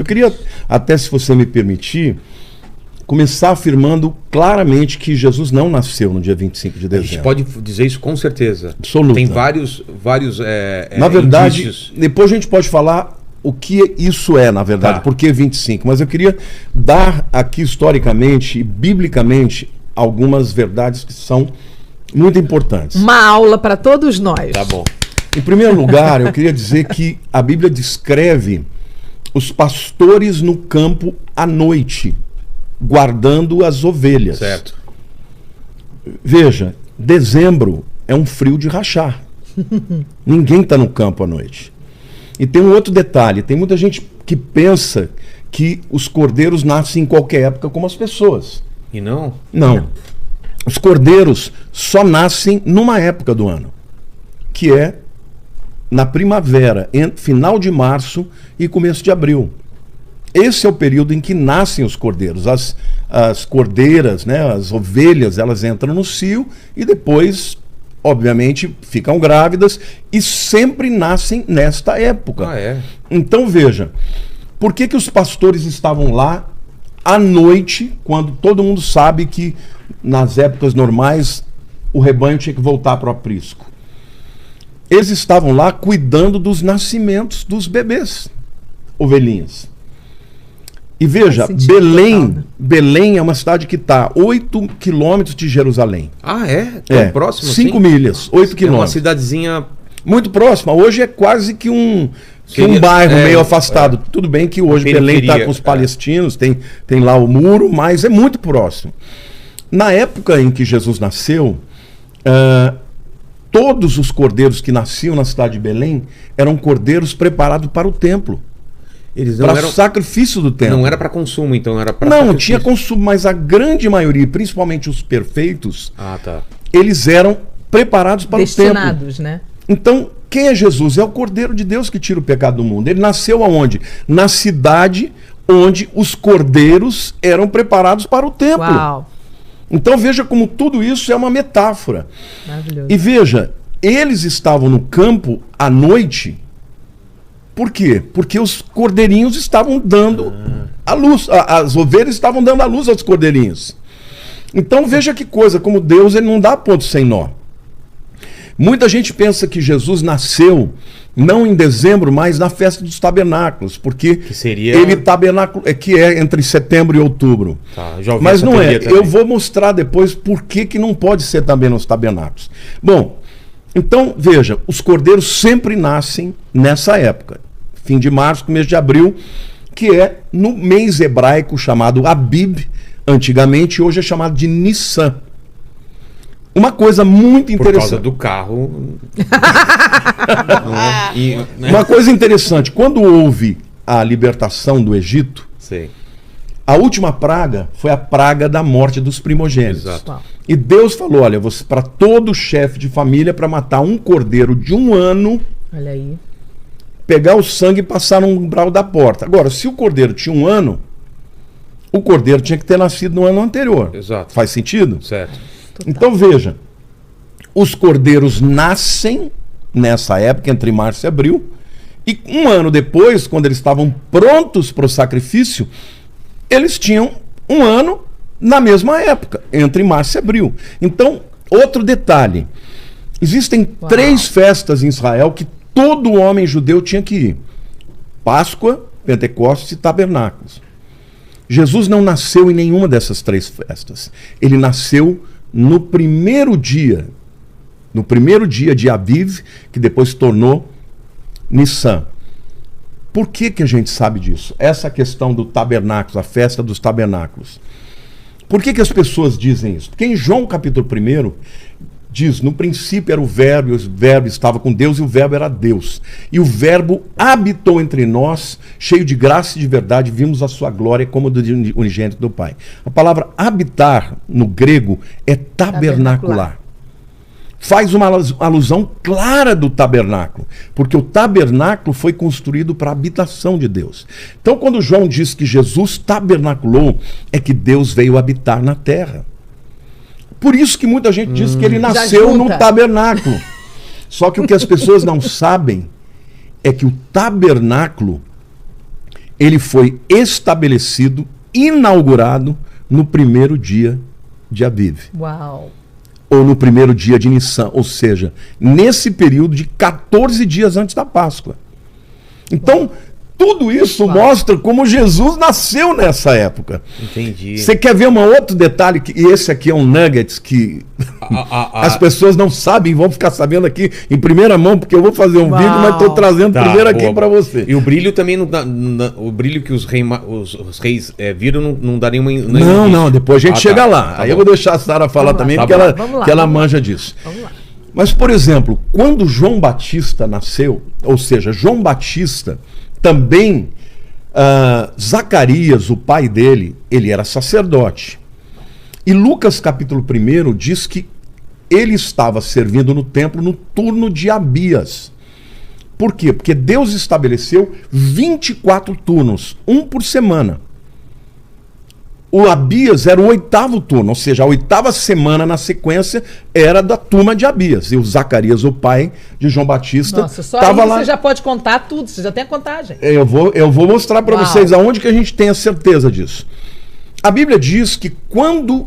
queria, até se você me permitir, começar afirmando claramente que Jesus não nasceu no dia 25 de A dezembro. gente pode dizer isso com certeza. Absoluta. Tem vários na verdade, indícios. depois a gente pode falar o que isso é, na verdade, Tá. por que 25. Mas eu queria dar aqui historicamente e biblicamente algumas verdades que são muito importantes. Uma aula para todos nós. Tá bom. Em primeiro lugar, eu queria dizer que a Bíblia descreve os pastores no campo à noite, guardando as ovelhas. Certo. Veja, dezembro é um frio de rachar. Ninguém está no campo à noite. E tem um outro detalhe, tem muita gente que pensa que os cordeiros nascem em qualquer época como as pessoas. E não? Não. Os cordeiros só nascem numa época do ano, que é na primavera, final de março e começo de abril. Esse é o período em que nascem os cordeiros. As cordeiras, né, as ovelhas, elas entram no cio e depois, obviamente, ficam grávidas e sempre nascem nesta época. Ah, é? Então veja, por que os pastores estavam lá à noite, quando todo mundo sabe que nas épocas normais o rebanho tinha que voltar para o aprisco? Eles estavam lá cuidando dos nascimentos dos bebês, ovelhinhas. E veja, Faz sentido total, né? Belém é uma cidade que está 8 quilômetros de Jerusalém. Ah, é? Tão próximo 5 assim? milhas, 8 É uma quilômetros. cidadezinha... Muito próxima. Hoje é quase que um Seria- bairro é, meio afastado. Tudo bem que hoje Belém está periferia, com os palestinos, tem lá o muro, mas é muito próximo. Na época em que Jesus nasceu, todos os cordeiros que nasciam na cidade de Belém eram cordeiros preparados para o templo, Eles não para eram... o sacrifício do templo. Não era para consumo, então era para... Não, tinha consumo, mas a grande maioria, principalmente os perfeitos, Ah, tá. eles eram preparados para o templo. Destinados, né? Então, quem é Jesus? É o Cordeiro de Deus que tira o pecado do mundo. Ele nasceu aonde? Na cidade onde os cordeiros eram preparados para o templo. Uau, Então veja como tudo isso é uma metáfora. maravilhoso. E veja, eles estavam no campo à noite. Por quê? Porque os cordeirinhos estavam dando a luz. As ovelhas estavam dando a luz aos cordeirinhos. Então veja que coisa, como Deus ele não dá ponto sem nó. Muita gente pensa que Jesus nasceu não em dezembro, mas na festa dos tabernáculos, porque Que seria... ele tabernáculo que é entre setembro e outubro. Tá, já ouvi Mas essa não é. teoria também. Eu vou mostrar depois por que não pode ser também nos tabernáculos. Bom, então veja, os cordeiros sempre nascem nessa época, fim de março, começo de abril, que é no mês hebraico chamado Abib, antigamente, hoje é chamado de Nissan. Uma coisa muito Por causa interessante. do carro... Não é? E, né? Uma coisa interessante, quando houve a libertação do Egito, Sei. a última praga foi a praga da morte dos primogênitos. Exato. Uau. E Deus falou, olha, para todo chefe de família, para matar um cordeiro de 1 ano, Olha aí. pegar o sangue e passar no umbral da porta. Agora, se o cordeiro tinha 1 ano, o cordeiro tinha que ter nascido no ano anterior. Exato. Faz sentido? Certo. Então veja, os cordeiros nascem nessa época, entre março e abril, e 1 ano depois, quando eles estavam prontos para o sacrifício, eles tinham 1 ano na mesma época, entre março e abril. Então, outro detalhe, existem 3 festas em Israel que todo homem judeu tinha que ir: Páscoa, Pentecostes e Tabernáculos. Jesus não nasceu em nenhuma dessas 3 festas. Ele nasceu no primeiro dia de Aviv, que depois se tornou Nissan. Por que a gente sabe disso? Essa questão do tabernáculo, a festa dos tabernáculos. Por que as pessoas dizem isso? Porque em João capítulo 1 diz, no princípio era o Verbo, e o Verbo estava com Deus, e o Verbo era Deus. E o Verbo habitou entre nós, cheio de graça e de verdade, vimos a sua glória como do unigênito do Pai. A palavra habitar, no grego, é tabernacular. Faz uma alusão clara do tabernáculo, porque o tabernáculo foi construído para a habitação de Deus. Então, quando João diz que Jesus tabernaculou, é que Deus veio habitar na terra. Por isso que muita gente diz que ele nasceu no tabernáculo. Só que o que as pessoas não sabem é que o tabernáculo ele foi estabelecido, inaugurado no primeiro dia de Aviv, Uau. ou no primeiro dia de Nissan, ou seja, nesse período de 14 dias antes da Páscoa. Então, tudo isso mostra como Jesus nasceu nessa época. Entendi. Você quer ver um outro detalhe? E esse aqui é um nuggets que as pessoas não sabem, vão ficar sabendo aqui em primeira mão, porque eu vou fazer um vídeo, mas estou trazendo primeiro aqui para você. E o brilho também não dá. O brilho que os reis viram não dá nenhuma. Não, depois a gente chega lá. Tá Aí bom. eu vou deixar a Sara falar também, porque ela manja disso. Vamos lá. Mas, por exemplo, quando João Batista nasceu, ou seja, João Batista também, Zacarias, o pai dele, ele era sacerdote. E Lucas capítulo 1 diz que ele estava servindo no templo no turno de Abias. Por quê? Porque Deus estabeleceu 24 turnos, um por semana. O Abias era o 8º turno, ou seja, a 8ª semana na sequência era da turma de Abias. E o Zacarias, o pai de João Batista, Nossa, só estava aí lá. você já pode contar tudo, você já tem a contagem. Eu vou mostrar para Uau. vocês aonde que a gente tem a certeza disso. A Bíblia diz que quando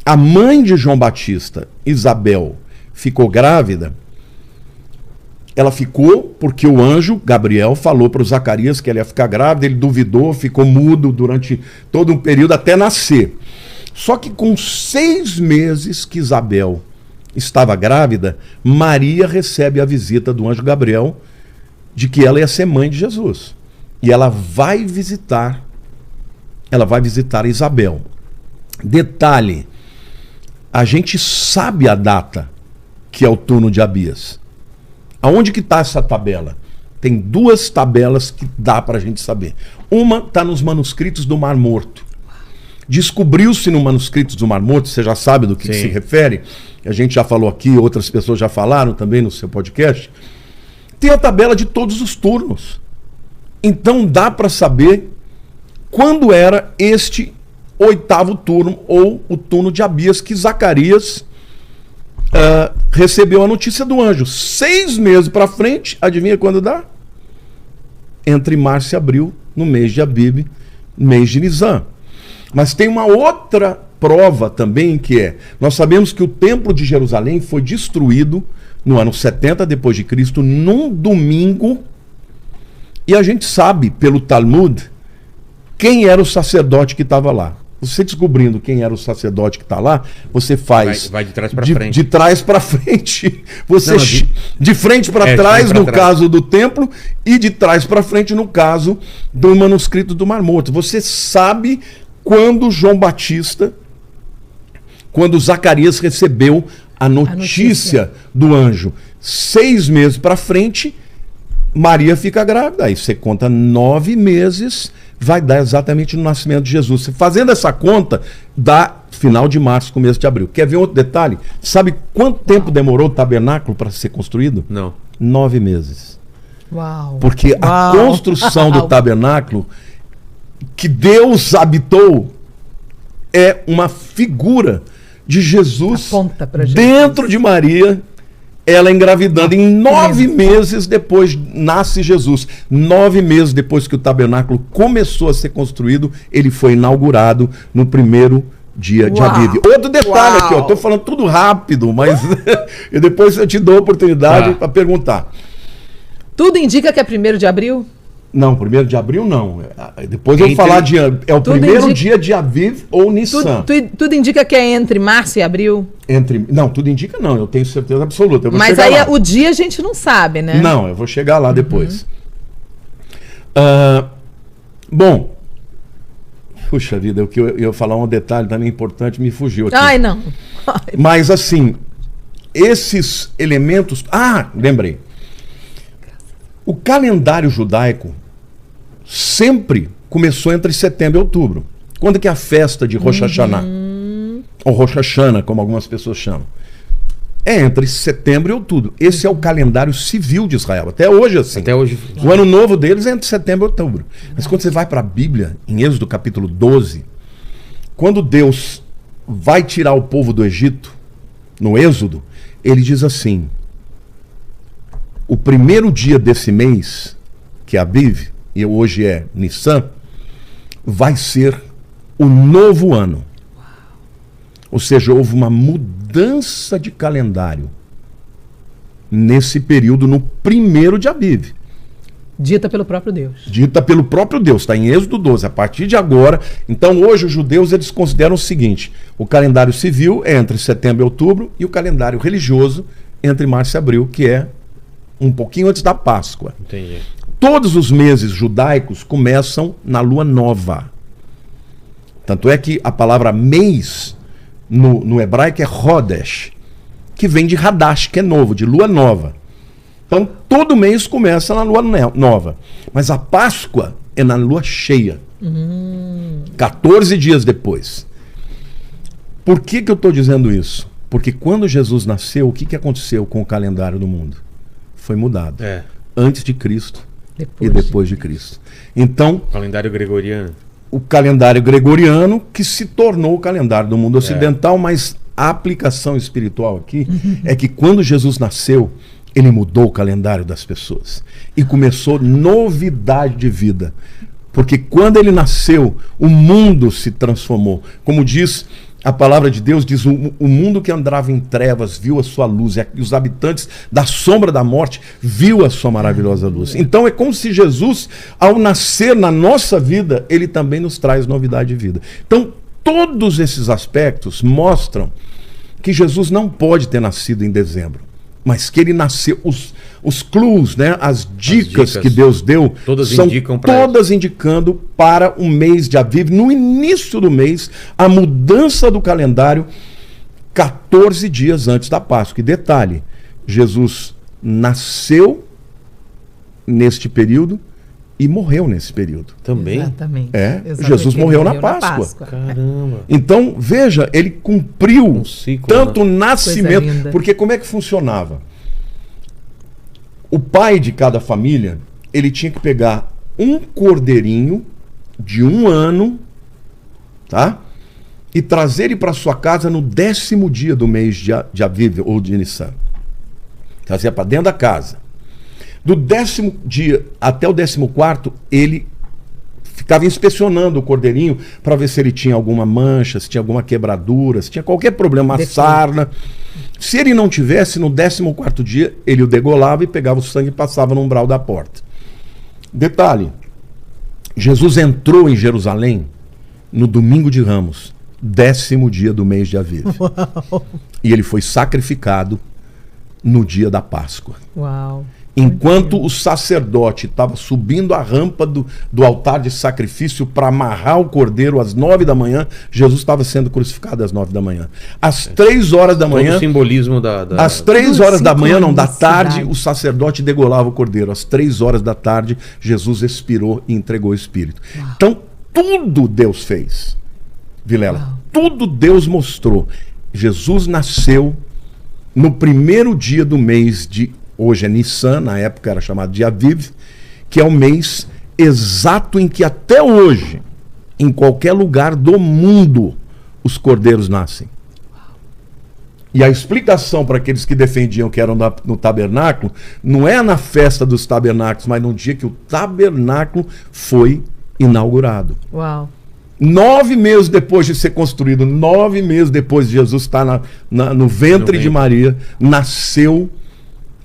a mãe de João Batista, Isabel, ficou grávida, ela ficou porque o anjo Gabriel falou para o Zacarias que ela ia ficar grávida, ele duvidou, ficou mudo durante todo um período até nascer. Só que com 6 meses que Isabel estava grávida, Maria recebe a visita do anjo Gabriel de que ela ia ser mãe de Jesus. E ela vai visitar Isabel. Detalhe, a gente sabe a data que é o turno de Abias. Aonde que está essa tabela? Tem 2 tabelas que dá para a gente saber. Uma está nos manuscritos do Mar Morto. Descobriu-se no manuscritos do Mar Morto, você já sabe do que se refere, a gente já falou aqui, outras pessoas já falaram também no seu podcast. Tem a tabela de todos os turnos. Então dá para saber quando era este 8º turno, ou o turno de Abias, que Zacarias recebeu a notícia do anjo. 6 meses para frente, adivinha quando dá? Entre março e abril, no mês de Abib, mês de Nisan. Mas tem uma outra prova também, que é, nós sabemos que o templo de Jerusalém foi destruído no ano 70 depois de Cristo, num domingo, e a gente sabe pelo Talmud quem era o sacerdote que estava lá. Você descobrindo quem era o sacerdote que está lá, você faz... Vai de trás para frente. De trás para frente. Você Não, de frente para trás, no caso do templo, e de trás para frente, no caso do manuscrito do Mar Morto. Você sabe quando João Batista, quando Zacarias recebeu a notícia do anjo. 6 meses para frente, Maria fica grávida. Aí você conta 9 meses... vai dar exatamente no nascimento de Jesus. Fazendo essa conta, dá final de março, começo de abril. Quer ver outro detalhe? Sabe quanto tempo demorou o tabernáculo para ser construído? Não. 9 meses. Uau. Porque a construção do tabernáculo, que Deus habitou, é uma figura de Jesus Aponta pra Jesus. Dentro de Maria, ela engravidando. Em 9 meses depois nasce Jesus. 9 meses depois que o tabernáculo começou a ser construído, ele foi inaugurado no primeiro dia de Aviv. Outro detalhe aqui, eu estou falando tudo rápido, mas e depois eu te dou a oportunidade para perguntar. Tudo indica que é 1º de abril? Não, 1º de abril não. Depois eu vou falar de... É o primeiro dia de Aviv ou Nissan. Tudo indica que é entre março e abril? Não, tudo indica não. Eu tenho certeza absoluta. Mas aí o dia a gente não sabe, né? Não, eu vou chegar lá depois. Bom, puxa vida, eu ia falar um detalhe também importante, me fugiu aqui. Ai, não. Mas assim, esses elementos... lembrei. O calendário judaico sempre começou entre setembro e outubro. Quando que é a festa de Rosh Hashanah? Ou Rosh Hashanah, como algumas pessoas chamam. É entre setembro e outubro. Esse é o calendário civil de Israel. Até hoje, assim. Até hoje. O ano novo deles é entre setembro e outubro. Mas quando você vai para a Bíblia, em Êxodo capítulo 12, quando Deus vai tirar o povo do Egito, no Êxodo, ele diz assim: o primeiro dia desse mês, que é Aviv, e hoje é Nissan, vai ser o novo ano. Ou seja, houve uma mudança de calendário nesse período, no 1º de Aviv. Dita pelo próprio Deus. Dita pelo próprio Deus, está em Êxodo 12. A partir de agora, então hoje os judeus eles consideram o seguinte: o calendário civil é entre setembro e outubro e o calendário religioso entre março e abril, que é um pouquinho antes da Páscoa. Entendi. Todos os meses judaicos começam na lua nova. Tanto é que a palavra mês no hebraico é Hodesh, que vem de Hadash, que é novo, de lua nova. Então, todo mês começa na lua nova. Mas a Páscoa é na lua cheia. 14 dias depois. Por que eu estou dizendo isso? Porque quando Jesus nasceu, o que aconteceu com o calendário do mundo? Foi mudado. Antes de Cristo e depois de Cristo. Então, Calendário gregoriano. o calendário gregoriano que se tornou o calendário do mundo ocidental, mas a aplicação espiritual aqui é que quando Jesus nasceu, ele mudou o calendário das pessoas e começou novidade de vida. Porque quando ele nasceu, o mundo se transformou. Como diz a palavra de Deus, diz: o mundo que andava em trevas viu a sua luz, e os habitantes da sombra da morte viu a sua maravilhosa luz. Então é como se Jesus, ao nascer na nossa vida, ele também nos traz novidade de vida. Então todos esses aspectos mostram que Jesus não pode ter nascido em dezembro, mas que ele nasceu, os clues, né, as dicas que Deus deu, todas são indicam pra todas indicando para o mês de Aviv, no início do mês, a mudança do calendário 14 dias antes da Páscoa. E detalhe, Jesus nasceu neste período e morreu nesse período. Também? Exatamente. Exatamente. Jesus morreu na Páscoa. Caramba. Então, veja, ele cumpriu Um ciclo, tanto o Coisa nascimento, linda. porque como é que funcionava? O pai de cada família, ele tinha que pegar um cordeirinho de 1 ano, tá? E trazer ele para sua casa no 10º dia do mês de Aviv ou de Nissan. Trazia para dentro da casa. Do 10º dia até o 14º, ele ficava inspecionando o cordeirinho para ver se ele tinha alguma mancha, se tinha alguma quebradura, se tinha qualquer problema, uma sarna. Se ele não tivesse, no 14º dia, ele o degolava e pegava o sangue e passava no umbral da porta. Detalhe, Jesus entrou em Jerusalém no domingo de Ramos, 10º dia do mês de Aviv. Uau. E ele foi sacrificado no dia da Páscoa. Uau. Enquanto o sacerdote estava subindo a rampa do altar de sacrifício para amarrar o cordeiro às 9 da manhã, Jesus estava sendo crucificado às 9 da manhã. Às 3 horas da manhã, Todo o simbolismo às 3 horas da manhã, não, da tarde, sincronicidade. o sacerdote degolava o cordeiro. Às 3 horas da tarde, Jesus expirou e entregou o Espírito. Então, tudo Deus fez, Vilela. Tudo Deus mostrou. Jesus nasceu no 1º dia do mês de... Hoje é Nissan, na época era chamado de Aviv, que é o mês exato em que até hoje, em qualquer lugar do mundo, os cordeiros nascem. E a explicação para aqueles que defendiam que eram no tabernáculo, não é na festa dos tabernáculos, mas no dia que o tabernáculo foi inaugurado. Uau. 9 meses depois de ser construído, 9 meses depois de Jesus estar no ventre de Maria, nasceu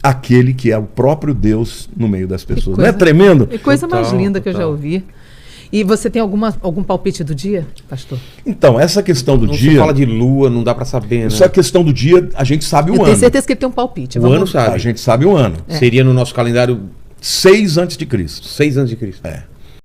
aquele que é o próprio Deus no meio das pessoas. Não é tremendo? Que coisa mais Total, linda que eu já total. ouvi. E você tem algum palpite do dia, pastor? Então, essa questão do Não se dia, fala de lua, não dá pra saber, né? essa questão do dia, a gente sabe o Eu ano. tenho certeza que ele tem um palpite. O Vamos- ano sabe. A gente sabe o ano. Seria no nosso calendário 6 a.C. 6 a.C. É.